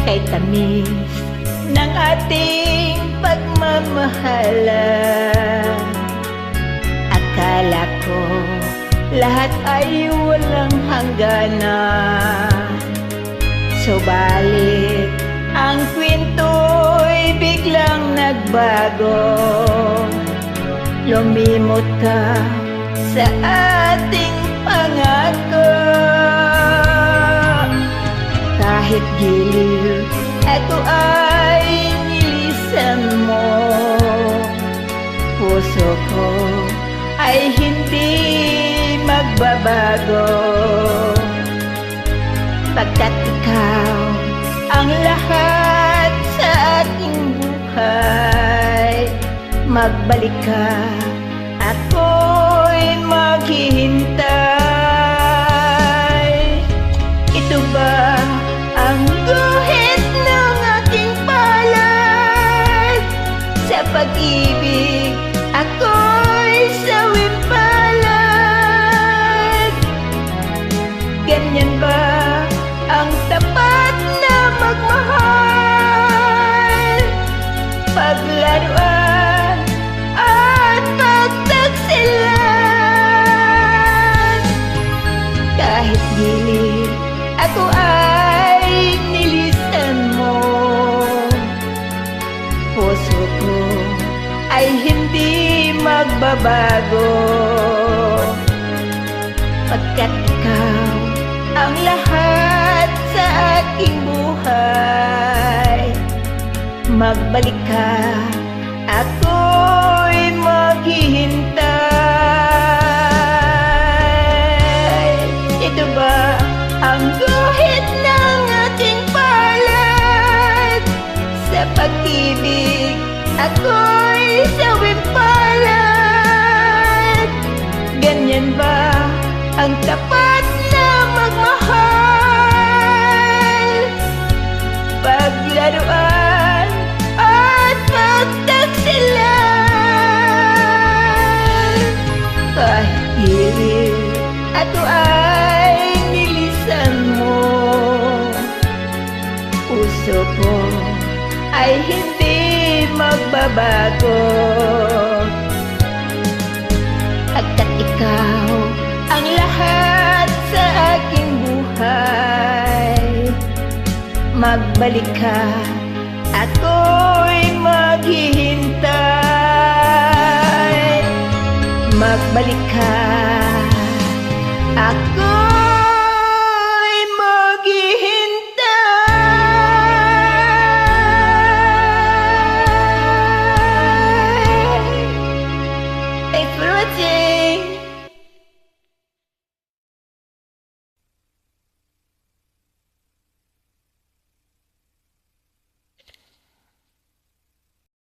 kay tamis ng ating pagmamahalan. Akala ko lahat ay walang hangganan, subalit ang kwento'y biglang nagbago. Lumimot ka sa ating pangako. Kahit giliw ako ay nilisan mo, puso ko ay hindi magbabago. Pagkat ikaw ang lahat sa ating buhay, magbalik ka, ako'y maghihintay. Ito ba ang guhit ng aking palad? Sa pag-ibig ako'y sawing palad. Ganyan ba ang tapat na magmahal? Paglaruan at pagtaksilan. Kahit gilid ako ay nilisan mo, puso ko ay hindi magbabago. Pagkat ikaw ang lahat sa aking buhay, magbalik ka, ako'y maghihintay. Ito ba ang guhit ng ating palad? Sa pag-ibig ako'y sawing palad. Ganyan ba ang tapat na magmahal? Paglaruan at pagtaksilan. Kahit giliw ako ay nilisan mo, puso ko ay hindi magbabago. Pagkat ikaw ang lahat sa aking buhay, magbalik ka, ako'y maghihintay. Magbalik ka, ako